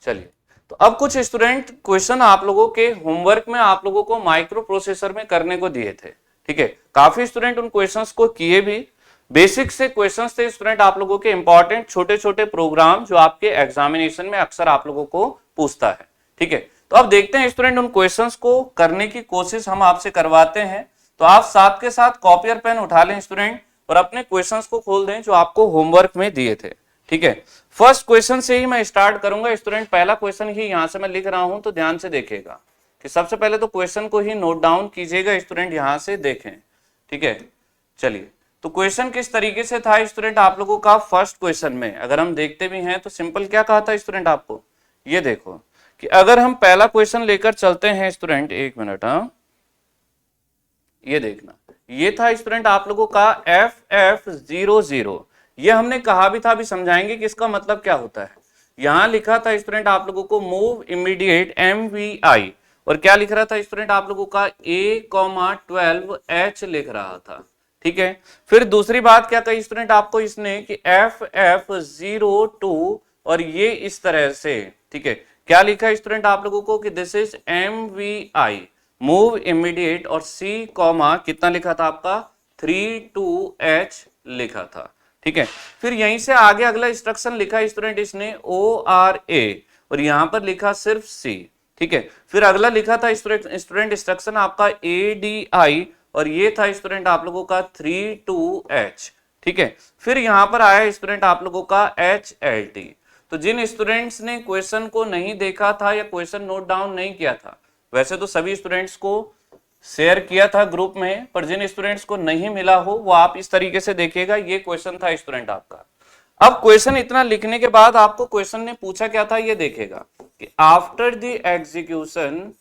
चलिए, तो अब कुछ स्टूडेंट क्वेश्चन आप लोगों के होमवर्क में आप लोगों को माइक्रो प्रोसेसर में करने को दिए थे। ठीक है, काफी स्टूडेंट उन क्वेश्चंस को किए भी। बेसिक से क्वेश्चंस थे स्टूडेंट आप लोगों के, इंपॉर्टेंट छोटे छोटे प्रोग्राम जो आपके एग्जामिनेशन में अक्सर आप लोगों को पूछता है। ठीक है, तो अब देखते हैं स्टूडेंट उन क्वेश्चंस को करने की कोशिश हम आपसे करवाते हैं। तो आप साथ के साथ कॉपी और पेन उठा लें स्टूडेंट और अपने क्वेश्चंस को खोल दें जो आपको होमवर्क में दिए थे। ठीक है, फर्स्ट क्वेश्चन से ही मैं स्टार्ट करूंगा स्टूडेंट। पहला क्वेश्चन ही यहां से मैं लिख रहा हूं, तो ध्यान से देखिएगा कि सबसे पहले तो क्वेश्चन को ही नोट डाउन कीजिएगा स्टूडेंट, यहां से देखें। ठीक है, चलिए, तो क्वेश्चन किस तरीके से था स्टूडेंट आप लोगों का। फर्स्ट क्वेश्चन में अगर हम देखते भी हैं तो सिंपल क्या कहा था स्टूडेंट आपको, ये देखो कि अगर हम पहला क्वेश्चन लेकर चलते हैं स्टूडेंट, एक मिनट, हाँ ये देखना, ये था स्टूडेंट आप लोगों का FF00। ये हमने कहा भी था, अभी समझाएंगे कि इसका मतलब क्या होता है। यहां लिखा था स्टूडेंट आप लोगों को मूव इमीडिएट MVI, और क्या लिख रहा था स्टूडेंट आप लोगों का A,12H लिख रहा था। ठीक है, फिर दूसरी बात क्या कही स्टूडेंट आपको इसने कि FF02, और ये इस तरह से। ठीक है, क्या लिखा स्टूडेंट आप लोगों को कि this is MVI move immediate, और C कॉमा कितना लिखा था आपका 32H लिखा था। ठीक है, फिर यहीं से आगे अगला इंस्ट्रक्शन लिखा स्टूडेंट इसने ORA, और यहां पर लिखा सिर्फ C। ठीक है, फिर अगला लिखा था स्टूडेंट इंस्ट्रक्शन आपका ADI, और ये था स्टूडेंट आप लोगों का 32H। ठीक है, फिर यहां पर आया स्टूडेंट आप लोगों का HLT। तो जिन स्टूडेंट्स ने क्वेश्चन को नहीं देखा था या क्वेश्चन नोट डाउन नहीं किया था, वैसे तो सभी स्टूडेंट्स को शेयर किया था ग्रुप में, पर जिन स्टूडेंट्स को नहीं मिला हो वो आप इस तरीके से देखिएगा। ये क्वेश्चन था स्टूडेंट आपका। अब क्वेश्चन इतना लिखने के बाद आपको क्वेश्चन ने पूछा क्या था, ये देखेगा कि आफ्टर द एग्जीक्यूशन,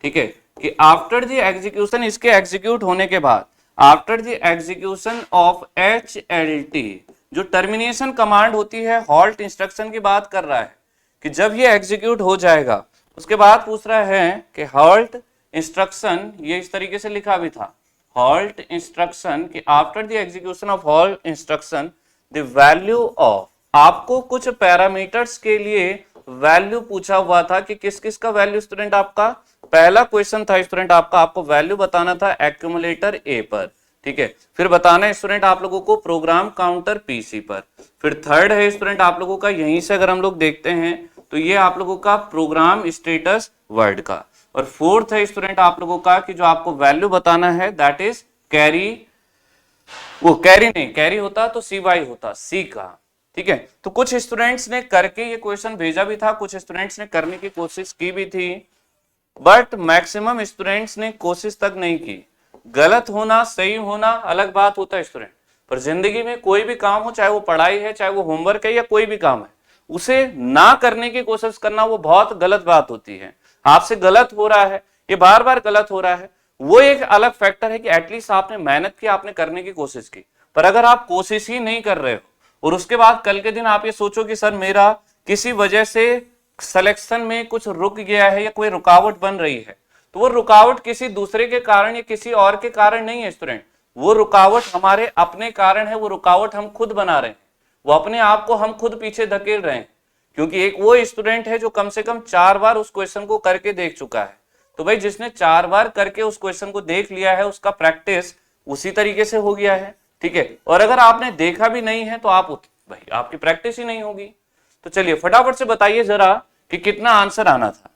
ठीक है, कि आफ्टर द एग्जीक्यूशन, इसके एग्जीक्यूट होने के बाद, after the execution of HLT, जो टर्मिनेशन कमांड होती है, हॉल्ट इंस्ट्रक्शन की बात कर रहा है कि जब ये एग्जीक्यूट हो जाएगा उसके बाद पूछ रहा है कि हॉल्ट इंस्ट्रक्शन, ये इस तरीके से लिखा भी था, हॉल्ट इंस्ट्रक्शन कि after the execution of halt instruction the value of, आपको कुछ पैरामीटर्स के लिए वैल्यू पूछा हुआ था कि किस किस का वैल्यू स्टूडेंट आपका, पहला क्वेश्चन था स्टूडेंट आपका, आपको वैल्यू बताना था एक्यूमुलेटर A पर। ठीक है, फिर बताना है स्टूडेंट आप लोगों को प्रोग्राम काउंटर PC पर। फिर थर्ड है स्टूडेंट आप लोगों का, यहीं से अगर हम लोग देखते हैं तो ये आप लोगों का प्रोग्राम स्टेटस वर्ड का। और फोर्थ है स्टूडेंट आप लोगों का कि जो आपको वैल्यू बताना है दैट इज कैरी, वो कैरी नहीं, कैरी होता तो CY होता, C का। ठीक है, तो कुछ स्टूडेंट्स ने करके ये क्वेश्चन भेजा भी था, कुछ स्टूडेंट्स ने करने की कोशिश की भी थी, बट मैक्सिमम स्टूडेंट्स ने कोशिश तक नहीं की। गलत होना सही होना अलग बात होता है स्टूडेंट, पर जिंदगी में कोई भी काम हो, चाहे वो पढ़ाई है, चाहे वो होमवर्क है, या कोई भी काम है, उसे ना करने की कोशिश करना वो बहुत गलत बात होती है। आपसे गलत हो रहा है, ये बार बार गलत हो रहा है, वो एक अलग फैक्टर है कि एटलीस्ट आपने मेहनत की, आपने करने की कोशिश की। पर अगर आप कोशिश ही नहीं कर रहे हो और उसके बाद कल के दिन आप ये सोचो कि सर मेरा किसी वजह से सिलेक्शन में कुछ रुक गया है या कोई रुकावट बन रही है, तो वो रुकावट किसी दूसरे के कारण या किसी और के कारण नहीं है स्टूडेंट, वो रुकावट हमारे अपने कारण है, वो रुकावट हम खुद बना रहे हैं, वो अपने आप को हम खुद पीछे धकेल रहे हैं। क्योंकि एक वो स्टूडेंट है जो कम से कम 4 बार उस क्वेश्चन को करके देख चुका है, तो भाई जिसने 4 बार करके उस क्वेश्चन को देख लिया है उसका प्रैक्टिस उसी तरीके से हो गया है। ठीक है, और अगर आपने देखा भी नहीं है तो आप भाई आपकी प्रैक्टिस ही नहीं होगी। तो चलिए फटाफट से बताइए जरा कि कितना आंसर आना था।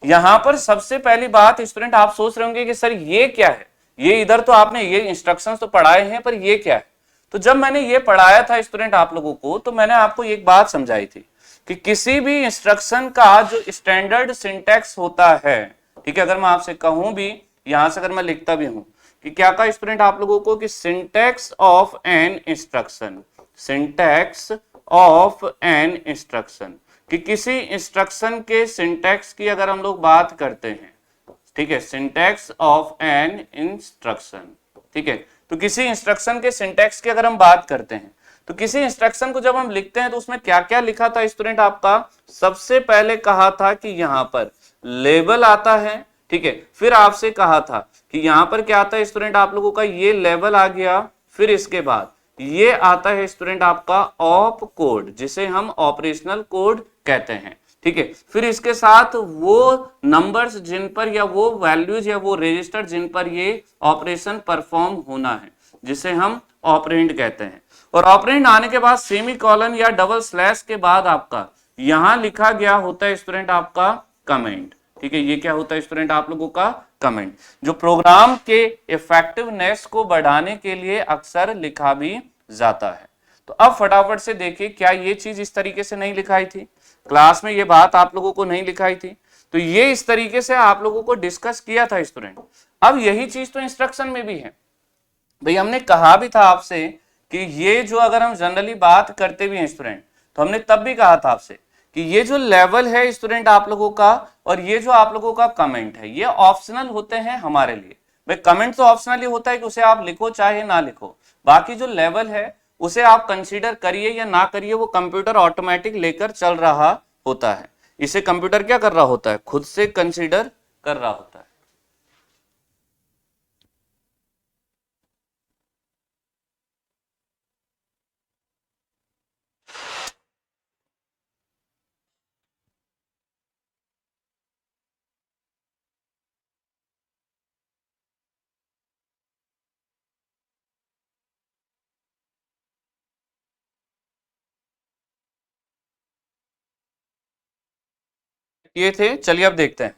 यहां पर सबसे पहली बात स्टूडेंट आप सोच रहे होंगे कि सर ये क्या है, ये इधर तो आपने ये इंस्ट्रक्शंस तो पढ़ाए हैं पर ये क्या है। तो जब मैंने ये पढ़ाया था स्टूडेंट आप लोगों को, तो मैंने आपको एक बात समझाई थी कि किसी भी इंस्ट्रक्शन का जो स्टैंडर्ड सिंटैक्स होता है, ठीक है, अगर मैं आपसे कहूं भी, यहां से अगर मैं लिखता भी हूं कि क्या का स्टूडेंट आप लोगों को कि syntax of an instruction, syntax of an instruction, कि किसी इंस्ट्रक्शन के सिंटैक्स की अगर हम लोग बात करते हैं, ठीक है, सिंटैक्स ऑफ एन इंस्ट्रक्शन, ठीक है, तो किसी इंस्ट्रक्शन के सिंटैक्स की अगर हम बात करते हैं, तो किसी इंस्ट्रक्शन को जब हम लिखते हैं तो उसमें क्या क्या लिखा था स्टूडेंट आपका, सबसे पहले कहा था कि यहां पर लेबल आता है, ठीक है, फिर आपसे कहा था कि यहां पर क्या आता है स्टूडेंट आप लोगों का, ये लेवल आ गया, फिर इसके बाद ये आता है स्टूडेंट आपका ऑप कोड, जिसे हम ऑपरेशनल कोड कहते हैं। ठीक है, फिर इसके साथ वो नंबर्स जिन पर या वो वैल्यूज या वो रजिस्टर जिन पर ये ऑपरेशन परफॉर्म होना है, जिसे हम ऑपरेंड कहते हैं। और ऑपरेंड आने के बाद सेमी कॉलन या डबल स्लैश के बाद आपका यहां लिखा गया होता है स्टूडेंट आपका कमेंट। ठीक है, ये क्या होता है स्टूडेंट आप लोगों का कमेंट, जो प्रोग्राम के इफेक्टिवनेस को बढ़ाने के लिए अक्सर लिखा भी जाता है। तो अब फटाफट से देखिए, क्या ये चीज इस तरीके से नहीं लिखाई थी क्लास में, ये बात आप लोगों को नहीं लिखाई थी, तो ये इस तरीके से आप लोगों को डिस्कस किया था स्टूडेंट। अब यही चीज तो इंस्ट्रक्शन में भी है भाई, हमने कहा भी था आपसे कि ये जो अगर हम जनरली बात करते भी हैं स्टूडेंट, तो हमने तब भी कहा था आपसे कि ये जो लेवल है स्टूडेंट आप लोगों का और ये जो आप लोगों का कमेंट है, ये ऑप्शनल होते हैं हमारे लिए। भाई कमेंट तो ऑप्शनल ही होता है कि उसे आप लिखो चाहे ना लिखो, बाकी जो लेवल है उसे आप कंसीडर करिए या ना करिए, वो कंप्यूटर ऑटोमेटिक लेकर चल रहा होता है। इसे कंप्यूटर क्या कर रहा होता है, खुद से कंसीडर कर रहा होता है। ये थे, चलिए अब देखते हैं।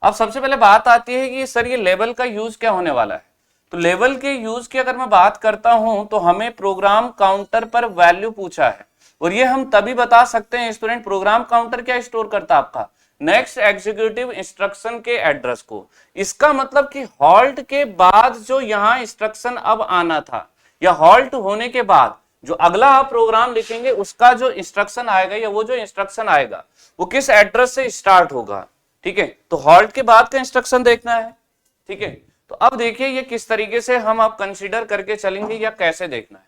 अब सबसे पहले बात आती है कि सर ये लेवल का यूज क्या होने वाला है। तो लेवल के यूज की अगर मैं बात करता हूं तो हमें प्रोग्राम काउंटर पर वैल्यू पूछा है, और ये हम तभी बता सकते हैं स्टूडेंट, प्रोग्राम काउंटर क्या स्टोर करता है आपका नेक्स्ट एग्जीक्यूटिव इंस्ट्रक्शन के एड्रेस को। इसका मतलब कि हॉल्ट के बाद जो यहां इंस्ट्रक्शन अब आना था, या हॉल्ट होने के बाद जो अगला आप प्रोग्राम लिखेंगे उसका जो इंस्ट्रक्शन आएगा या वो जो इंस्ट्रक्शन आएगा वो किस एड्रेस से स्टार्ट होगा। ठीक है, तो हॉल्ट के बाद का इंस्ट्रक्शन देखना है। ठीक है, तो अब देखिए ये किस तरीके से हम अब कंसीडर करके चलेंगे या कैसे देखना है।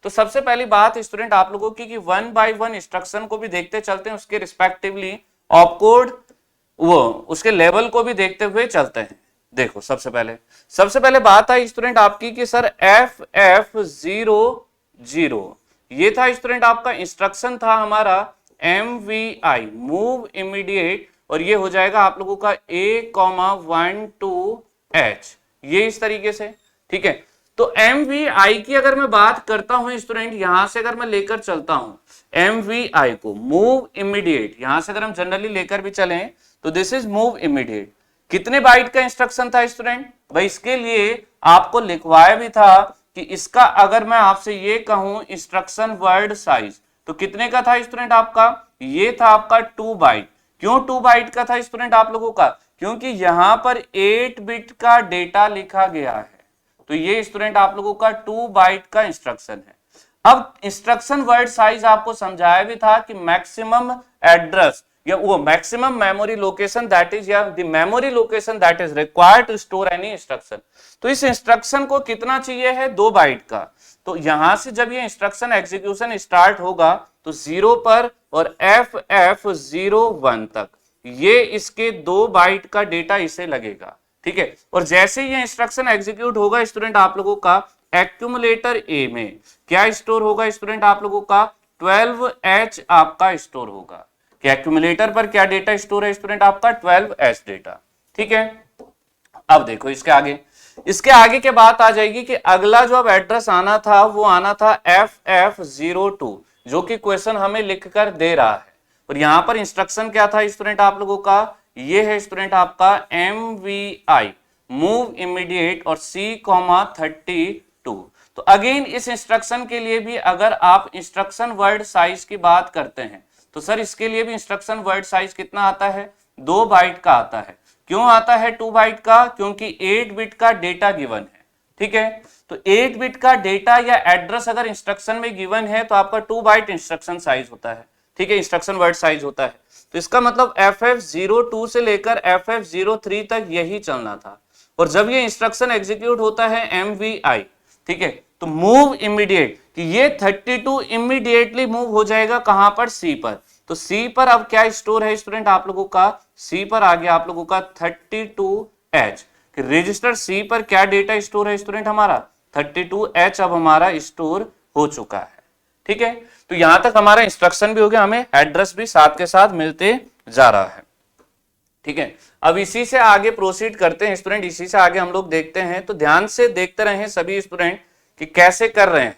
तो सबसे पहली बात स्टूडेंट आप लोगों की कि 1 बाय 1 इंस्ट्रक्शन को भी देखते चलते हैं, उसके रिस्पेक्टिवली ऑपकोड वो उसके लेवल को भी देखते हुए चलते हैं। देखो सबसे पहले बात आई स्टूडेंट आपकी कि सर FF00 ये था स्टूडेंट आपका इंस्ट्रक्शन था हमारा MVI मूव इमीडिएट, और ये हो जाएगा आप लोगों का A,1 to H, ये इस तरीके से। ठीक है, तो MVI की अगर मैं बात करता हूं स्टूडेंट, यहां से अगर मैं लेकर चलता हूं MVI को मूव इमीडिएट, यहां से अगर हम जनरली लेकर भी चलें तो दिस इज मूव इमीडिएट। कितने बाइट का इंस्ट्रक्शन था स्टूडेंट, भाई इसके लिए आपको लिखवाया भी था कि इसका अगर मैं आपसे ये कहूं इंस्ट्रक्शन वर्ड साइज तो कितने का था स्टूडेंट आपका, ये था आपका 2 बाइट। क्यों 2 बाइट का था स्टूडेंट आप लोगों का, क्योंकि यहां पर 8 बिट का डेटा लिखा गया है, तो ये स्टूडेंट आप लोगों का 2 बाइट का इंस्ट्रक्शन है। अब इंस्ट्रक्शन वर्ड साइज आपको समझाया भी था कि मैक्सिमम एड्रेस या वो maximum memory location that is या the memory location that is required to store any instruction. तो इस इंस्ट्रक्शन को कितना चाहिए है, 2 बाइट का। तो यहां से जब ये इंस्ट्रक्शन एग्जीक्यूशन स्टार्ट होगा तो 0 पर और FF01 तक ये इसके 2 बाइट का डेटा इसे लगेगा। ठीक है, और जैसे ये इंस्ट्रक्शन एग्जीक्यूट होगा स्टूडेंट आप लोगों का एक्यूमुलेटर ए में क्या स्टोर होगा स्टूडेंट आप लोगों का 12H आपका स्टोर होगा। कि एक्यूमुलेटर पर क्या डेटा स्टोर है स्टूडेंट आपका 12H डेटा। ठीक है, अब देखो इसके आगे के बात आ जाएगी कि अगला जो अब एड्रेस आना था वो आना था FF02, जो कि क्वेश्चन हमें लिखकर दे रहा है। और यहां पर इंस्ट्रक्शन क्या था स्टूडेंट आप लोगों का, ये है स्टूडेंट आपका MVI मूव इमीडिएट और C,32। तो अगेन इस इंस्ट्रक्शन के लिए भी अगर आप इंस्ट्रक्शन वर्ड साइज की बात करते हैं तो सर इसके लिए भी इंस्ट्रक्शन वर्ड साइज कितना आता है, 2 बाइट का आता है। क्यों आता है 2 बाइट का, क्योंकि 8 बिट का डेटा गिवन है। ठीक है, तो 8 बिट का डेटा या एड्रेस अगर इंस्ट्रक्शन में गिवन है तो आपका 2 बाइट इंस्ट्रक्शन साइज होता है। ठीक है, इंस्ट्रक्शन वर्ड साइज होता है। तो इसका मतलब FF02 से लेकर FF03 तक यही चलना था। और जब ये इंस्ट्रक्शन एग्जीक्यूट होता है MVI, ठीक है, तो मूव इमीडिएट कि ये 32 इमीडिएटली मूव हो जाएगा कहां पर, C पर। तो C पर अब क्या स्टोर है स्टूडेंट आप लोगों का, C पर आ गया आप लोगों का 32H। रजिस्टर C पर क्या डेटा स्टोर है स्टूडेंट हमारा 32H अब हमारा स्टोर हो चुका है। ठीक है, तो यहां तक हमारा इंस्ट्रक्शन भी हो गया, हमें एड्रेस भी साथ के साथ मिलते जा रहा है। ठीक है, अब इसी से आगे प्रोसीड करते हैं स्टूडेंट, इसी से आगे हम लोग देखते हैं, तो ध्यान से देखते रहे सभी स्टूडेंट कि कैसे कर रहे हैं।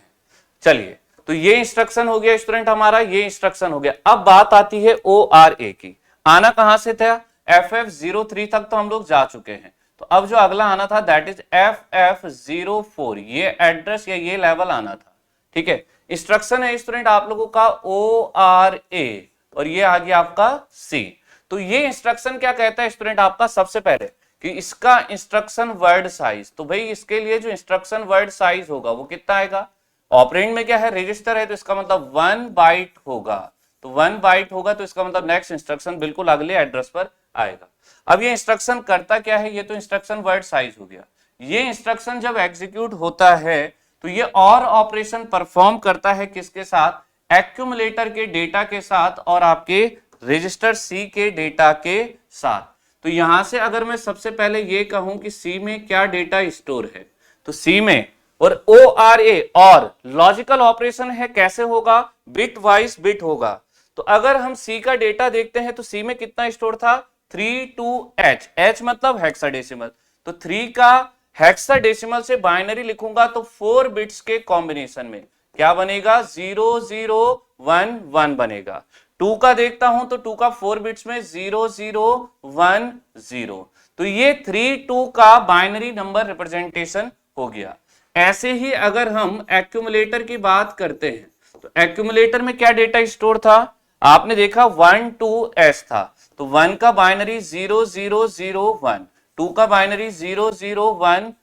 चलिए, तो ये इंस्ट्रक्शन हो गया स्टूडेंट हमारा, ये इंस्ट्रक्शन हो गया। अब बात आती है ORA की। आना कहां से था, FF03 तक तो हम लोग जा चुके हैं, तो अब जो अगला आना था दैट इज FF04, ये एड्रेस या ये लेवल आना था। ठीक है, इंस्ट्रक्शन है स्टूडेंट आप लोगों का ORA और ये आ गया आपका C। तो ये इंस्ट्रक्शन क्या कहता है स्टूडेंट आपका, सबसे पहले कि इसका इंस्ट्रक्शन वर्ड साइज, तो भाई इसके लिए जो इंस्ट्रक्शन वर्ड साइज होगा वो कितना आएगा, ऑपरेंड में क्या है, रजिस्टर है, तो इसका मतलब 1 बाइट होगा। तो 1 बाइट होगा तो इसका मतलब नेक्स्ट इंस्ट्रक्शन बिल्कुल अगले एड्रेस पर आएगा। अब ये इंस्ट्रक्शन करता क्या है, ये तो इंस्ट्रक्शन वर्ड साइज हो गया। ये इंस्ट्रक्शन जब एग्जीक्यूट होता है तो ये और ऑपरेशन परफॉर्म करता है किसके साथ, एक्यूमुलेटर के डेटा के साथ और आपके रजिस्टर सी के डेटा के साथ। तो यहां से अगर मैं सबसे पहले ये कहूं कि सी में क्या डेटा स्टोर है, तो सी में और ORA और लॉजिकल ऑपरेशन है, कैसे होगा, बिट वाइज बिट होगा। तो अगर हम सी का डेटा देखते हैं तो सी में कितना स्टोर था, 32H, H मतलब हेक्साडेसिमल, तो 3 का हेक्साडेसिमल से बाइनरी लिखूंगा तो 4 बिट्स के कॉम्बिनेशन में क्या बनेगा, 0011 बनेगा। 2 का देखता हूं तो 2 का 4 बिट्स में 0010, तो ये 32 का बाइनरी नंबर रिप्रेजेंटेशन हो गया। ऐसे ही अगर हम एक्यूमुलेटर की बात करते हैं तो एक्यूमुलेटर में क्या डेटा स्टोर था, आपने देखा 12S था, तो 1 का बाइनरी 0001, 2 का बाइनरी 0010,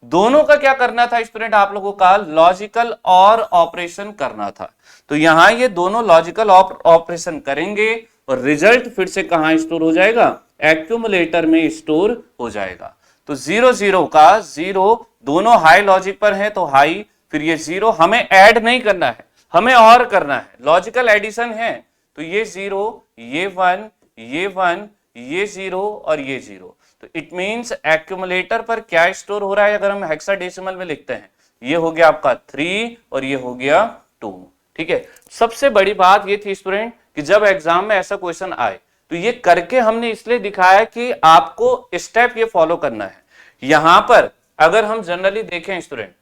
दोनों का क्या करना था स्टूडेंट आप लोगों का, लॉजिकल और ऑपरेशन करना था। तो यहां ये दोनों लॉजिकल ऑपरेशन करेंगे और रिजल्ट फिर से कहां स्टोर हो जाएगा, एक्यूमुलेटर में स्टोर हो जाएगा। तो 00 का 0 दोनों हाई लॉजिक पर है तो हाई, फिर ये 0 हमें ऐड नहीं करना है, हमें और करना है, लॉजिकल एडिशन है, तो ये 0, ये 1, ये 1, ये 0 और ये 0। तो इट मींस एक्यूमुलेटर पर क्या स्टोर हो रहा है, अगर हम हेक्साडेसिमल में लिखते हैं, ये हो गया आपका 3 और ये हो गया 2। ठीक है, सबसे बड़ी बात ये थी स्टूडेंट कि जब एग्जाम में ऐसा क्वेश्चन आए तो ये करके हमने इसलिए दिखाया कि आपको स्टेप ये फॉलो करना है। यहां पर अगर हम जनरली देखें स्टूडेंट,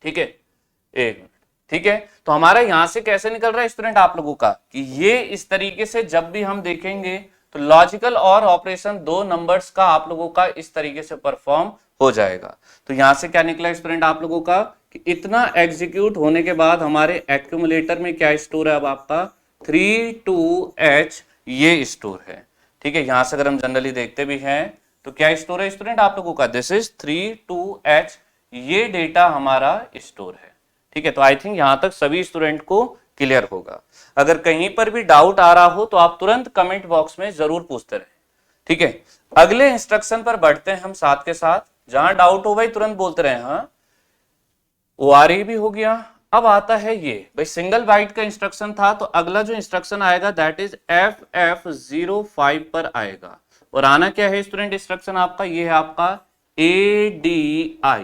ठीक है, एक मिनट, ठीक है, तो हमारा यहां से कैसे निकल रहा है स्टूडेंट आप लोगों का कि ये इस तरीके से जब भी हम देखेंगे तो लॉजिकल और ऑपरेशन 2 नंबर्स का आप लोगों का इस तरीके से परफॉर्म हो जाएगा। तो यहां से क्या निकला स्टूडेंट आप लोगों का कि इतना एग्जीक्यूट होने के बाद हमारे एक्यूमुलेटर में क्या स्टोर है, अब आपका 32H ये स्टोर है। ठीक है, यहां से अगर हम जनरली देखते भी हैं तो क्या स्टोर है स्टूडेंट आप लोगों का, दिस इज 32H, ये डेटा हमारा स्टोर है। ठीक है, तो आई थिंक यहां तक सभी स्टूडेंट को क्लियर होगा। अगर कहीं पर भी डाउट आ रहा हो तो आप तुरंत कमेंट बॉक्स में जरूर पूछते रहे। ठीक है, अगले इंस्ट्रक्शन पर बढ़ते हैं हम साथ के साथ, जहां डाउट हो भाई तुरंत बोलते रहे। हाँ, ORA भी हो गया। अब आता है ये भाई सिंगल बाइट का इंस्ट्रक्शन था, तो अगला जो इंस्ट्रक्शन आएगा दैट इज FF05 पर आएगा। और आना क्या है स्टूडेंट इंस्ट्रक्शन आपका, ये है आपका ADI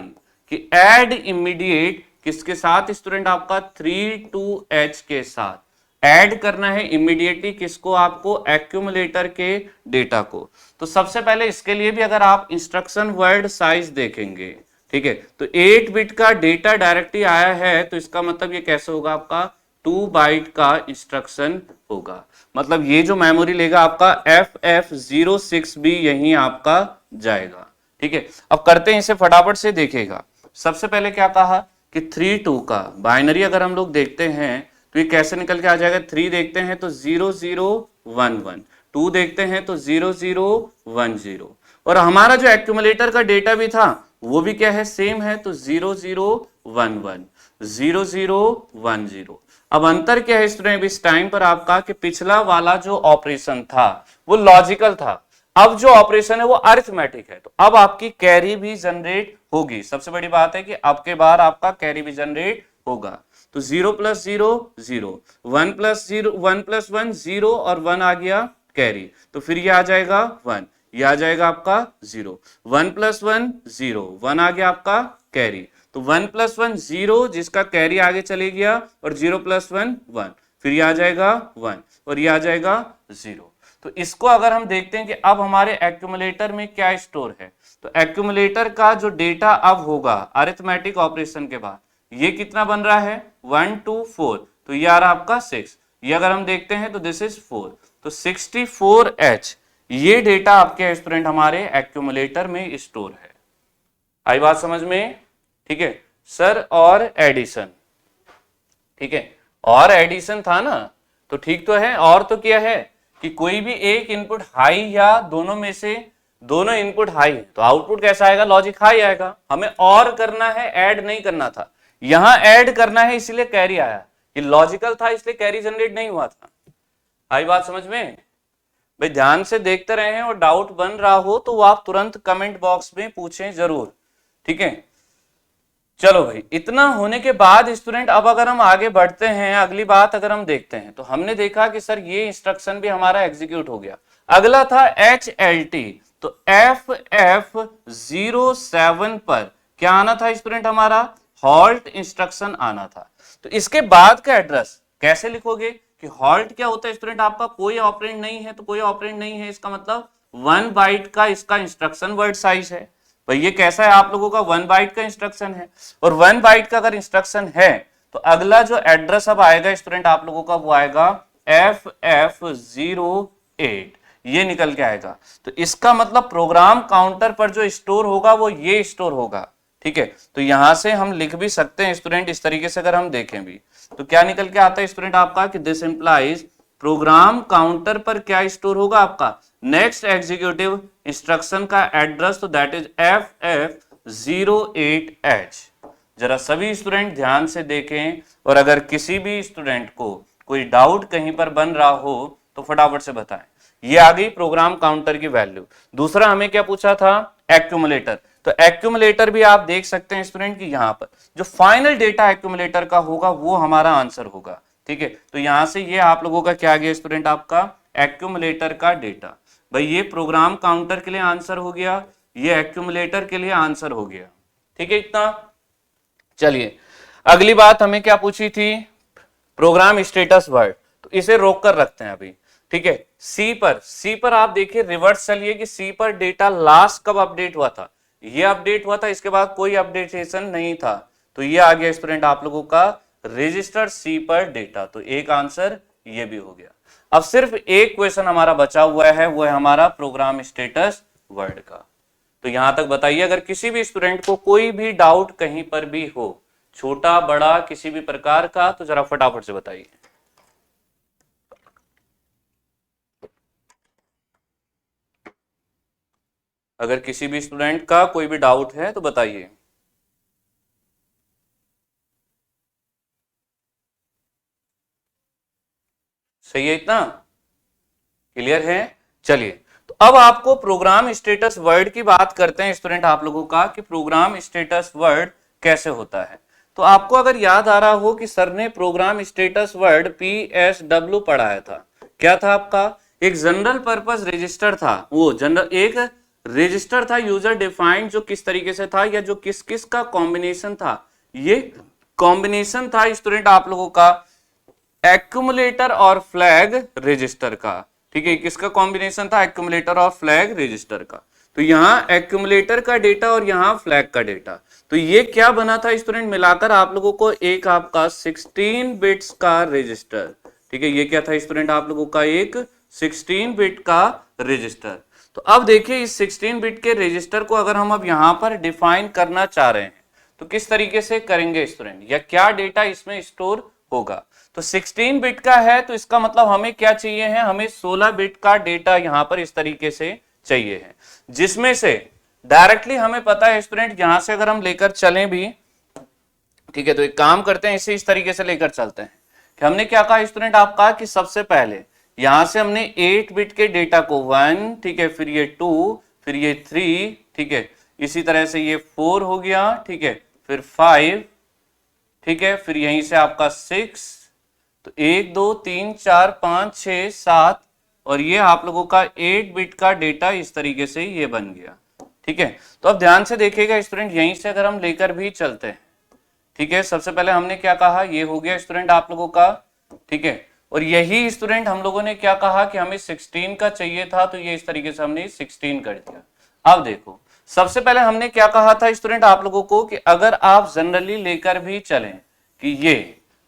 कि ऐड इमीडिएट किसके साथ स्टूडेंट आपका, 32H के साथ ऐड करना है इमीडिएटली किसको, आपको एक्यूमुलेटर के डेटा को। तो सबसे पहले इसके लिए भी अगर आप इंस्ट्रक्शन वर्ड साइज देखेंगे, ठीक है, तो 8 बिट का डेटा डायरेक्टली आया है, तो इसका मतलब ये कैसे होगा, आपका 2 बाइट का इंस्ट्रक्शन होगा। मतलब ये जो मेमोरी लेगा आपका FF06 भी यहीं आपका जाएगा। ठीक है, अब करते हैं इसे फटाफट से देखेगा। सबसे पहले क्या कहा कि 32 का बाइनरी अगर हम लोग देखते हैं तो ये कैसे निकल के आ जाएगा, 3 देखते हैं तो 0011, 2 देखते हैं तो 0010, और हमारा जो एक्यूमुलेटर का डेटा भी था वो भी क्या है, सेम है, तो 0011, 0010। अब अंतर क्या है स्टूडेंट इस टाइम पर आपका कि पिछला वाला जो ऑपरेशन था वो लॉजिकल था, अब जो ऑपरेशन है वो अरिथमेटिक है, तो अब आपकी कैरी भी जनरेट होगी। सबसे बड़ी बात है कि अब के बार आपका कैरी भी जनरेट होगा। तो 0 + 0 0, 1 + 0 1 + 1 0 और 1 आ गया कैरी, तो फिर ये आ जाएगा 1, ये आ जाएगा आपका 0, 1 + 1 0, 1 आ गया आपका कैरी। तो 1 + 1 0, जिसका कैरी आगे चले गया, और 0 + 1 1, फिर ये आ जाएगा 1 और ये आ जाएगा 0। तो इसको अगर हम देखते हैं कि अब हमारे एक्यूमुलेटर में क्या स्टोर है, तो एक्यूमुलेटर का जो डेटा अब होगा अरिथमेटिक ऑपरेशन के बाद, ये कितना बन रहा है 1 2 4, तो ये आ रहा आपका 6। ये अगर हम देखते हैं तो दिस इज 4, तो 64H ये डेटा आपके स्टूडेंट हमारे एक्यूमुलेटर में स्टोर है। आई बात समझ में? ठीक है सर, और एडिशन, ठीक है, और एडिशन था ना, तो ठीक तो है। और तो क्या है कि कोई भी एक इनपुट हाई या दोनों में से दोनों इनपुट हाई है तो आउटपुट कैसा आएगा, लॉजिक हाई आएगा। हमें और करना है, ऐड नहीं करना था, यहां ऐड करना है इसलिए कैरी आया। ये लॉजिकल था इसलिए कैरी जनरेट नहीं हुआ था। आई बात समझ में? भाई ध्यान से देखते रहे हैं और डाउट बन रहा हो तो वो आप तुरंत कमेंट बॉक्स में पूछें जरूर, ठीक है। चलो भाई, इतना होने के बाद स्टूडेंट अब अगर हम आगे बढ़ते हैं, अगली बात अगर हम देखते हैं तो हमने देखा कि सर ये इंस्ट्रक्शन भी हमारा एग्जीक्यूट हो गया। अगला था HLT, तो FF07 पर क्या आना था स्टूडेंट, हमारा हॉल्ट इंस्ट्रक्शन आना था। तो इसके बाद का एड्रेस कैसे लिखोगे कि हॉल्ट क्या होता है स्टूडेंट, आपका कोई ऑपरेंड नहीं है तो कोई ऑपरेंड नहीं है, इसका मतलब 1 बाइट का इसका इंस्ट्रक्शन वर्ड साइज है। भाई ये कैसा है आप लोगों का 1 बाइट का इंस्ट्रक्शन है, और 1 बाइट का अगर इंस्ट्रक्शन है तो अगला जो एड्रेस अब आएगा स्टूडेंट आप लोगों का वो आएगा FF08, ये निकल के आएगा। तो इसका मतलब प्रोग्राम काउंटर पर जो स्टोर होगा वो ये स्टोर होगा, ठीक है। तो यहां से हम लिख भी सकते हैं स्टूडेंट इस तरीके से, अगर हम देखें भी तो क्या निकल के आता है स्टूडेंट आपका कि दिस इंप्लाइज प्रोग्राम काउंटर पर क्या स्टोर होगा आपका नेक्स्ट एग्जीक्यूटिव इंस्ट्रक्शन का एड्रेस, तो दैट इज FF08H। जरा सभी स्टूडेंट ध्यान से देखें, और अगर किसी भी स्टूडेंट को कोई डाउट कहीं पर बन रहा हो तो फटाफट से बताएं। ये आ गई प्रोग्राम काउंटर की वैल्यू। दूसरा हमें क्या पूछा था, एक्यूमुलेटर। तो एक्यूमुलेटर भी आप देख सकते हैं स्टूडेंट की यहां पर जो फाइनल डेटा एक्यूमुलेटर का होगा वो हमारा आंसर होगा, ठीक है। तो यहां से ये आप लोगों का क्या गया स्टूडेंट, आपका एक्यूमुलेटर का डेटा। भाई ये प्रोग्राम काउंटर के लिए आंसर हो गया, ये एक्यूमुलेटर के लिए आंसर हो गया, ठीक है इतना। चलिए अगली बात हमें क्या पूछी थी, प्रोग्राम स्टेटस वर्ड, तो इसे रोक कर रखते हैं अभी, ठीक है। सी पर आप देखिए रिवर्स चलिए कि सी पर डेटा लास्ट कब अपडेट हुआ था, ये अपडेट हुआ था, इसके बाद कोई अपडेटेशन नहीं था, तो ये आ गया स्टूडेंट आप लोगों का रजिस्टर सी पर डेटा। तो एक आंसर ये भी हो गया। अब सिर्फ एक क्वेश्चन हमारा बचा हुआ है, वो है हमारा प्रोग्राम स्टेटस वर्ड का। तो यहां तक बताइए, अगर किसी भी स्टूडेंट को कोई भी डाउट कहीं पर भी हो, छोटा बड़ा किसी भी प्रकार का, तो जरा फटाफट से बताइए। अगर किसी भी स्टूडेंट का कोई भी डाउट है तो बताइए। सही है, इतना क्लियर है। चलिए तो अब आपको प्रोग्राम स्टेटस वर्ड की बात करते हैं स्टूडेंट आप लोगों का कि प्रोग्राम स्टेटस वर्ड कैसे होता है। तो आपको अगर याद आ रहा हो कि सर ने प्रोग्राम स्टेटस वर्ड PSW पढ़ाया था, क्या था आपका, एक जनरल पर्पस रजिस्टर था, वो जनरल एक रजिस्टर था यूजर डिफाइंड, जो किस तरीके से था या जो किस किस का कॉम्बिनेशन था, ये कॉम्बिनेशन था स्टूडेंट आप लोगों का एक्यूमुलेटर और फ्लैग रजिस्टर का, ठीक है। किसका कॉम्बिनेशन था, एक्यूमुलेटर और फ्लैग रजिस्टर का। तो यहाँ एक्यूमुलेटर का डेटा और यहाँ फ्लैग का डेटा, तो ये क्या बना था स्टूडेंट, मिलाकर आप लोगों को एक आपका 16 बिट्स का रजिस्टर, ठीक है। ये क्या था स्टूडेंट आप लोगों का एक 16 बिट का रजिस्टर। तो अब देखिए इस 16 बिट के रजिस्टर को अगर हम अब यहाँ पर डिफाइन करना चाह रहे हैं तो किस तरीके से करेंगे स्टूडेंट, या क्या डेटा इसमें स्टोर होगा। तो 16 बिट का है तो इसका मतलब हमें क्या चाहिए है, हमें 16 बिट का डेटा यहां पर इस तरीके से चाहिए है, जिसमें से डायरेक्टली हमें पता है स्टूडेंट यहां से अगर हम लेकर चलें भी, ठीक है। तो एक काम करते हैं, इसे इस तरीके से लेकर चलते हैं कि हमने क्या कहा स्टूडेंट आपका कि सबसे पहले यहां से हमने 8 बिट के डेटा को 1, ठीक है, फिर ये 2, फिर ये 3, ठीक है, इसी तरह से ये 4 हो गया, ठीक है, फिर 5, ठीक है, फिर यहीं से आपका 6, तो 1 2 3 4 5 6 7, और ये आप लोगों का 8 बिट का डेटा इस तरीके से ये बन गया, ठीक है, तो अब ध्यान से देखिएगा स्टूडेंट, यहीं से अगर हम लेकर भी चलते हैं, ठीक है, सबसे पहले हमने क्या कहा, ये हो गया स्टूडेंट आप लोगों का, ठीक है, और यही स्टूडेंट हम लोगों ने क्या कहा कि हमें 16 का चाहिए था, तो ये इस तरीके से हमने 16 कर दिया। अब देखो, सबसे पहले हमने क्या कहा था स्टूडेंट आप लोगों को कि अगर आप जनरली लेकर भी चलें कि ये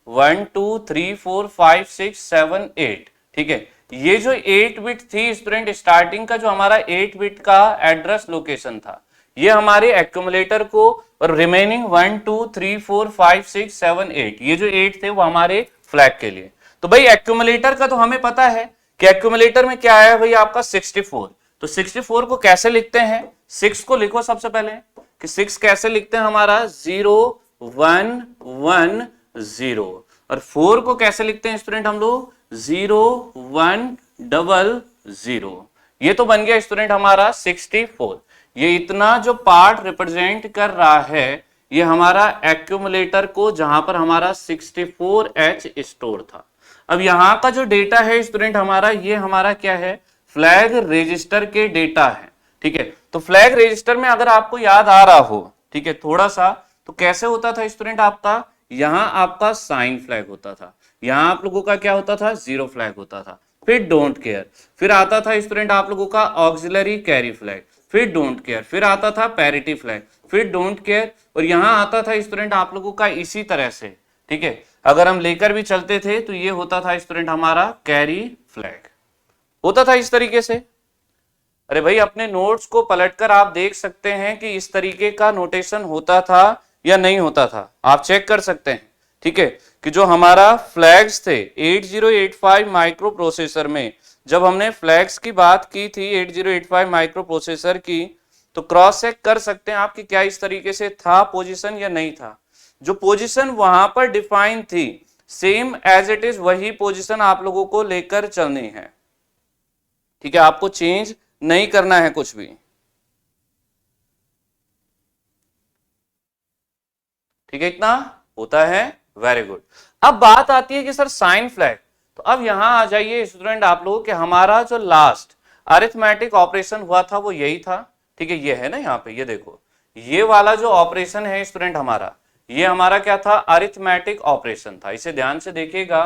1 2 3 4 5 6 7 8, ठीक है, ये जो 8 बिट थी स्टूडेंट, स्टार्टिंग का जो हमारा 8 बिट का एड्रेस लोकेशन था, ये हमारे एक्यूमुलेटर को, और रिमेनिंग 1 2 3 4 5 6 7 8, ये जो 8 थे वो हमारे फ्लैग के लिए। तो भाई एक्यूमुलेटर का तो हमें पता है कि एक्यूमुलेटर में क्या आया भाई आपका 64, तो 64 को कैसे लिखते हैं, 6 को लिखो सबसे पहले कि 6 कैसे लिखते हैं हमारा 0 1 1 0, और 4 को कैसे लिखते हैं स्टूडेंट हम लोग 0 1 0 0, ये तो बन गया स्टूडेंट हमारा 64। ये इतना जो पार्ट रिप्रेजेंट कर रहा है ये हमारा एक्यूमुलेटर को, जहां पर हमारा 64H स्टोर था। अब यहां का जो डेटा है स्टूडेंट हमारा, ये हमारा क्या है, फ्लैग रजिस्टर के डेटा है, ठीक है। तो फ्लैग रजिस्टर में अगर आपको याद आ रहा हो, ठीक है, थोड़ा सा, तो कैसे होता था स्टूडेंट आपका, यहां आपका साइन फ्लैग होता था, यहां आप लोगों का क्या होता था, जीरो फ्लैग होता था, फिर डोंट केयर, फिर आता था स्टूडेंट आप लोगों का ऑक्सिलरी कैरी फ्लैग, फिर डोंट केयर, फिर आता था पैरिटी फ्लैग, फिर डोंट केयर, और यहां आता था स्टूडेंट आप लोगों का इसी तरह से, ठीक है, अगर हम लेकर भी चलते थे तो ये होता था स्टूडेंट हमारा कैरी फ्लैग, होता था इस तरीके से। अरे भाई अपने नोट्स को पलटकर आप देख सकते हैं कि इस तरीके का नोटेशन होता था या नहीं होता था, आप चेक कर सकते हैं, ठीक है, कि जो हमारा फ्लैग्स थे 8085 माइक्रो प्रोसेसर में, जब हमने फ्लैग्स की बात की थी 8085 माइक्रो प्रोसेसर की, तो क्रॉस चेक कर सकते हैं आप कि क्या इस तरीके से था पोजीशन या नहीं था। जो पोजीशन वहां पर डिफाइन थी सेम एज इट इज वही पोजीशन आप लोगों को लेकर चलनी है, ठीक है, आपको चेंज नहीं करना है कुछ भी, ठीक है, इतना होता है, वेरी गुड। अब बात आती है कि सर साइन फ्लैग, तो अब यहां आ जाइए स्टूडेंट आप लोग कि हमारा जो लास्ट अरिथमेटिक ऑपरेशन हुआ था वो यही था, ठीक है, ये है ना यहाँ पे, ये देखो, ये वाला जो ऑपरेशन है स्टूडेंट हमारा, ये हमारा क्या था, अरिथमेटिक ऑपरेशन था। इसे ध्यान से देखिएगा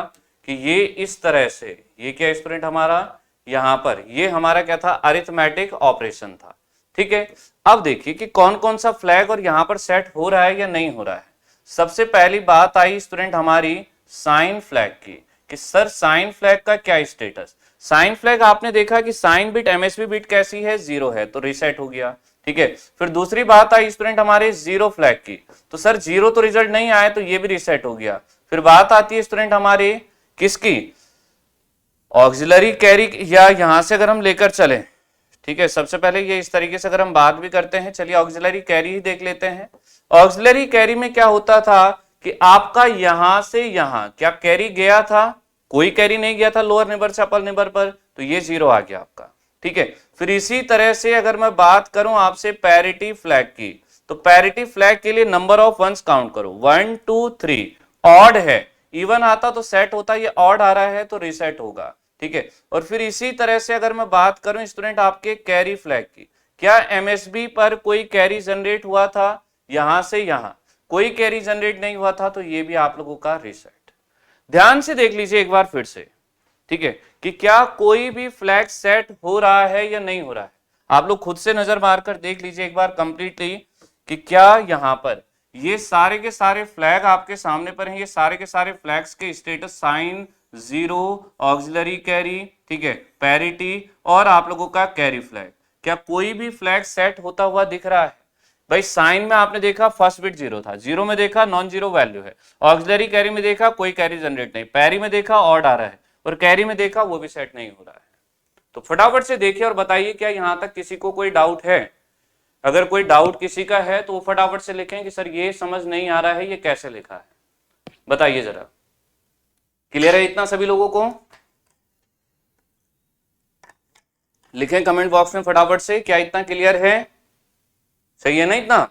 कि ये इस तरह से, ये क्या स्टूडेंट हमारा, यहां पर ये हमारा क्या था, अरिथमेटिक ऑपरेशन था, ठीक है। अब देखिए कि कौन कौन सा फ्लैग और यहां पर सेट हो रहा है या नहीं हो रहा है। सबसे पहली बात आई स्टूडेंट हमारी साइन फ्लैग की, कि सर साइन फ्लैग का क्या स्टेटस, साइन फ्लैग आपने देखा कि साइन बिट एमएसबी बिट कैसी है, 0 है, तो रीसेट हो गया, ठीक है। फिर दूसरी बात आई स्टूडेंट हमारे जीरो फ्लैग की, तो सर जीरो तो रिजल्ट नहीं आया, तो ये भी रीसेट हो गया। फिर बात आती है स्टूडेंट हमारे किसकी, ऑक्सिलरी कैरी, या यहां से अगर हम लेकर चले, ठीक है, सबसे पहले ये इस तरीके से अगर हम बात भी करते हैं, चलिए ऑक्सिलरी कैरी ही देख लेते हैं। ऑक्सिलरी कैरी में क्या होता था कि आपका यहां से यहां क्या कैरी गया था, कोई कैरी नहीं गया था लोअर नेबर से अपर नेबर पर, तो ये 0 आ गया आपका, ठीक है। फिर इसी तरह से अगर मैं बात करूं आपसे पैरिटी फ्लैग की, तो पैरिटी फ्लैग के लिए नंबर ऑफ वंस काउंट करो, 1 2 3, ऑड है, इवन आता तो सेट होता, ये ऑड आ रहा है तो रीसेट होगा, ठीक है। और फिर इसी तरह से अगर मैं बात करूं स्टूडेंट आपके कैरी फ्लैग की, क्या एमएसबी पर कोई कैरी जनरेट हुआ था, यहां से यहां कोई कैरी जनरेट नहीं हुआ था, तो ये भी आप लोगों का रीसेट। ध्यान से देख लीजिए एक बार फिर से, ठीक है, कि क्या कोई भी फ्लैग सेट हो रहा है या नहीं हो रहा है। आप लोग खुद से नजर मारकर देख लीजिए एक बार कंप्लीटली कि क्या यहां पर ये सारे के सारे फ्लैग आपके सामने पर हैं, ये सारे के सारे फ्लैग्स के status sign, zero, auxiliary carry, ठीक है, पैरिटी और आप लोगों का कैरी फ्लैग, क्या कोई भी फ्लैग सेट होता हुआ दिख रहा है। भाई साइन में आपने देखा फर्स्ट बिट 0 था, जीरो में देखा नॉन जीरो वैल्यू है, ऑक्सिलरी कैरी में देखा कोई कैरी जनरेट नहीं, पैरी में देखा ऑड आ रहा है, और कैरी में देखा वो भी सेट नहीं हो रहा है। तो फटाफट से देखिए और बताइए क्या यहां तक किसी को कोई डाउट है। अगर कोई डाउट किसी का है तो वो फटाफट से लिखें कि सर ये समझ नहीं आ रहा है, ये कैसे लिखा है, बताइए जरा। क्लियर है इतना सभी लोगों को? लिखें कमेंट बॉक्स में फटाफट से, क्या इतना क्लियर है? सही है ना इतना?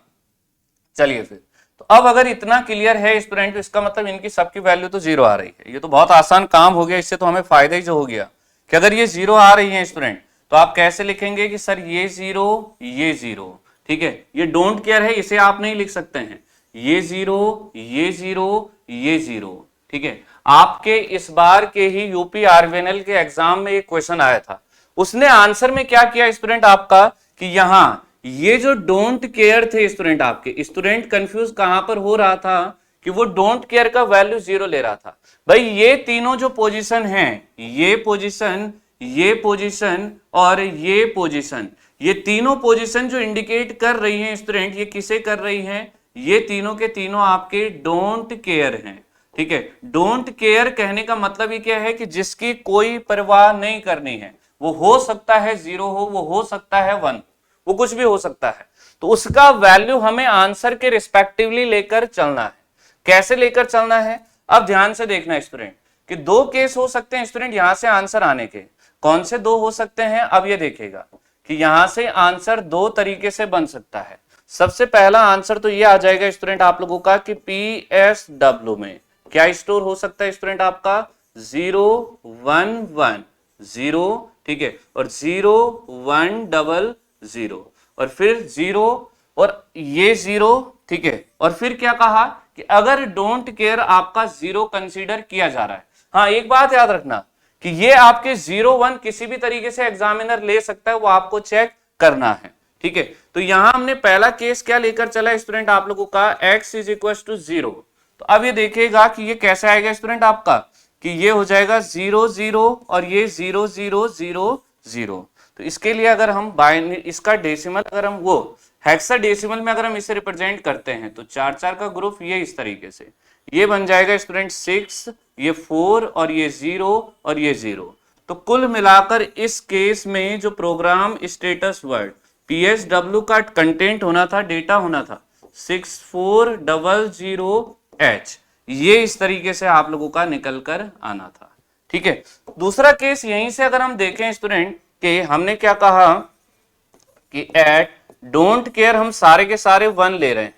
चलिए फिर, तो अब अगर इतना क्लियर है स्टूडेंट, तो इसका मतलब इनकी सबकी वैल्यू तो 0 आ रही है। ये तो बहुत आसान काम हो गया, इससे तो हमें फायदा ही जो हो गया कि अगर ये 0 आ रही है स्टूडेंट, तो आप कैसे लिखेंगे कि सर ये 0 ये 0, ठीक है, ये डोंट केयर है, इसे आप नहीं लिख सकते हैं, ये जीरो, ये जीरो, ये जीरो। ठीक है, आपके इस बार के ही यूपी आरवीएनएल के एग्जाम में एक क्वेश्चन आया था, उसने आंसर में क्या किया स्टूडेंट आपका कि यहां ये जो डोंट केयर थे स्टूडेंट, आपके स्टूडेंट कंफ्यूज कहां पर हो रहा था कि वो डोंट केयर का वैल्यू 0 ले रहा था। भाई ये तीनों जो पोजीशन हैं, ये पोजीशन, ये पोजीशन और ये पोजीशन, ये तीनों पोजीशन जो इंडिकेट कर रही हैं स्टूडेंट, ये किसे कर रही हैं, ये तीनों के तीनों आपके डोंट केयर हैं। ठीक है, डोंट केयर कहने का मतलब ये क्या है कि जिसकी कोई परवाह नहीं करनी है, वो हो सकता है 0 हो, वो हो सकता है 1, वो कुछ भी हो सकता है, तो उसका वैल्यू हमें आंसर के रिस्पेक्टिवली लेकर चलना है। कैसे लेकर चलना है, अब ध्यान से देखना स्टूडेंट कि दो केस हो सकते हैं स्टूडेंट यहां से आंसर आने के। कौन से दो हो सकते हैं, अब ये देखेगा कि यहां से आंसर दो तरीके से बन सकता है। सबसे पहला आंसर तो ये आ जाएगा स्टूडेंट आप लोगों का कि PSW में क्या स्टोर हो सकता है स्टूडेंट आपका 0 1 1 0, ठीक है, और 0 1 0 0 और फिर 0 और ये 0, ठीक है, और फिर क्या कहा कि अगर डोंट केयर आपका 0 कंसीडर किया जा रहा है। हाँ, एक बात याद रखना कि ये आपके 0 1 किसी भी तरीके से एग्जामिनर ले सकता है, वो आपको चेक करना है। ठीक है, तो यहां हमने पहला केस क्या लेकर चला स्टूडेंट आप लोगों का x इज इक्वल टू 0। तो अब ये देखिएगा कि ये कैसे आएगा स्टूडेंट आपका कि ये हो जाएगा 0 0 और ये 0 0 0 0। तो इसके लिए अगर हम इसका डेसिमल अगर हम वो हेक्साडेसिमल में अगर हम इसे रिप्रेजेंट करते हैं तो 4 4 का ग्रुप ये इस तरीके से ये बन जाएगा स्टूडेंट 6, ये 4 और ये 0 और ये 0। तो कुल मिलाकर इस केस में जो प्रोग्राम स्टेटस वर्ड PSW का कंटेंट होना था, डेटा होना था 6400H, ये इस तरीके से आप लोगों का निकल कर आना था। ठीक है, दूसरा केस यहीं से अगर हम देखें स्टूडेंट कि हमने क्या कहा कि एट डोंट केयर हम सारे के सारे 1 ले रहे हैं।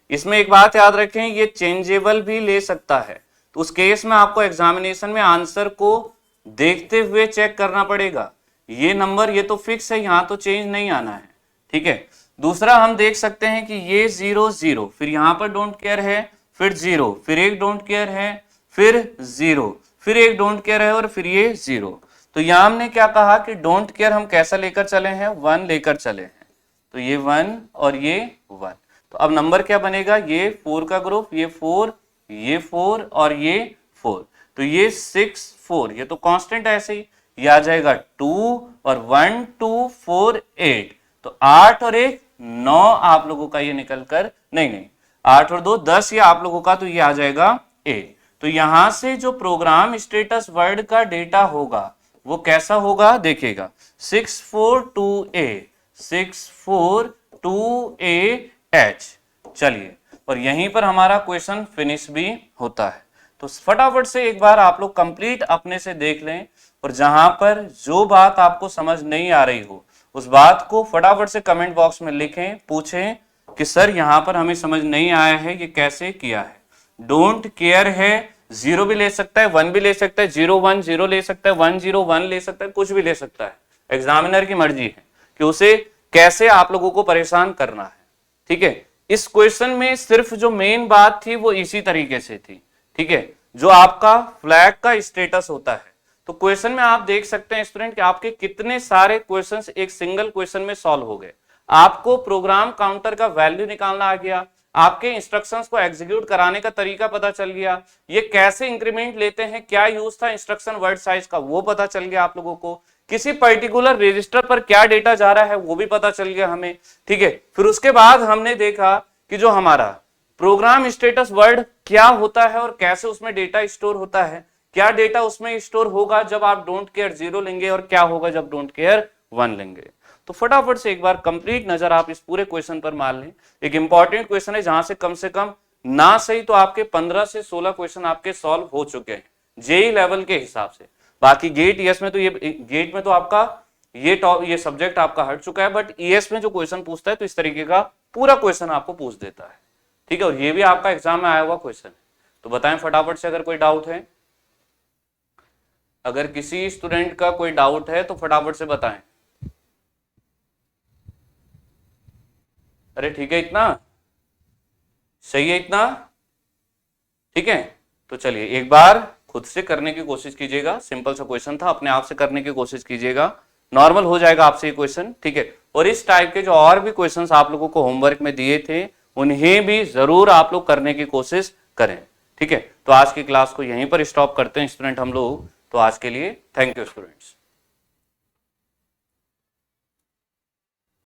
इसमें एक बात याद रखें, ये चेंजेबल भी ले सकता है, तो उस केस में आपको एग्जामिनेशन में आंसर को देखते हुए चेक करना पड़ेगा। ये नंबर ये तो फिक्स है, यहां तो चेंज नहीं आना है। ठीक है, दूसरा हम देख सकते हैं कि ये 0 0, फिर यहां पर डोंट केयर है, फिर 0, फिर एक डोंट केयर है, फिर 0, फिर एक डोंट केयर है और फिर ये 0। तो यहां हमने क्या कहा कि डोंट केयर हम कैसा लेकर चले हैं, 1 लेकर चले हैं। तो ये 1 और ये 1, तो अब नंबर क्या बनेगा, ये 4 का ग्रुप, ये 4, ये 4 और ये 4। तो ये 6 4, ये तो कांस्टेंट ऐसे ही, ये आ जाएगा 2 और 1 2 4 8। तो 8 और 1 9 आप लोगों का ये निकल कर, नहीं 8 और 2 10 ये आप लोगों का, तो ये आ जाएगा A। तो यहां से जो प्रोग्राम स्टेटस वर्ड का डेटा होगा वो कैसा होगा देखिएगा 642A 642AH। चलिए, और यहीं पर हमारा क्वेश्चन फिनिश भी होता है। तो फटाफट से एक बार आप लोग कंप्लीट अपने से देख लें, और जहां पर जो बात आपको समझ नहीं आ रही हो उस बात को फटाफट से कमेंट बॉक्स में लिखें, पूछें कि सर यहां पर हमें समझ नहीं आया है, ये कैसे किया है। डोंट केयर है, 0 भी ले सकता है, 1 भी ले सकता है, 0 1 0 ले सकता है, 1 0 1 ले सकता है, कुछ भी ले सकता है। एग्जामिनर की मर्जी है कि उसे कैसे आप लोगों को परेशान करना है। ठीक है, इस क्वेश्चन में सिर्फ जो मेन बात थी वो इसी तरीके से थी। ठीक है, जो आपका फ्लैग का स्टेटस होता है, तो क्वेश्चन में आप देख सकते हैं स्टूडेंट कि आपके कितने सारे क्वेश्चंस एक सिंगल क्वेश्चन में सॉल्व हो गए। आपको प्रोग्राम काउंटर का वैल्यू निकालना आ गया, आपके इंस्ट्रक्शंस को एग्जीक्यूट कराने का तरीका पता चल गया, ये कैसे इंक्रीमेंट लेते हैं, क्या यूज था इंस्ट्रक्शन वर्ड साइज का वो पता चल गया आप लोगों को, किसी पर्टिकुलर रजिस्टर पर क्या डेटा जा रहा है वो भी पता चल गया हमें। ठीक है, फिर उसके बाद हमने देखा कि जो हमारा प्रोग्राम स्टेटस वर्ड क्या होता है और कैसे उसमें डेटा स्टोर होता है, क्या डेटा उसमें स्टोर होगा जब आप डोंट केयर 0 लेंगे और क्या होगा जब डोंट केयर 1 लेंगे। तो फटाफट से एक बार कंप्लीट नजर आप इस पूरे क्वेश्चन पर मार लें। एक इंपॉर्टेंट क्वेश्चन है जहां से कम ना सही तो आपके 15 से 16 क्वेश्चन आपके सॉल्व हो चुके हैं जेई लेवल के हिसाब से। बाकी गेट ईएस में तो ये गेट में तो आपका ये सब्जेक्ट आपका हट चुका है, बट ईएस में जो क्वेश्चन पूछता है तो इस तरीके का पूरा क्वेश्चन आपको पूछ देता है। ठीक है, और ये भी आपका एग्जाम में आया हुआ क्वेश्चन है। तो बताएं फटाफट से अगर कोई डाउट है, अगर किसी स्टूडेंट का कोई डाउट है तो फटाफट से बताएं। अरे ठीक है इतना, सही है इतना, ठीक है। तो चलिए एक बार खुद से करने की कोशिश कीजिएगा, सिंपल सा क्वेश्चन था, अपने आप से करने की कोशिश कीजिएगा, नॉर्मल हो जाएगा आपसे ये क्वेश्चन, ठीक है। और इस टाइप के जो और भी क्वेश्चंस आप लोगों को होमवर्क में दिए थे उन्हें भी जरूर आप लोग करने की कोशिश करें, ठीक है। तो आज की क्लास को यहीं पर स्टॉप करते हैं स्टूडेंट हम लोग। तो आज के लिए थैंक यू स्टूडेंट्स।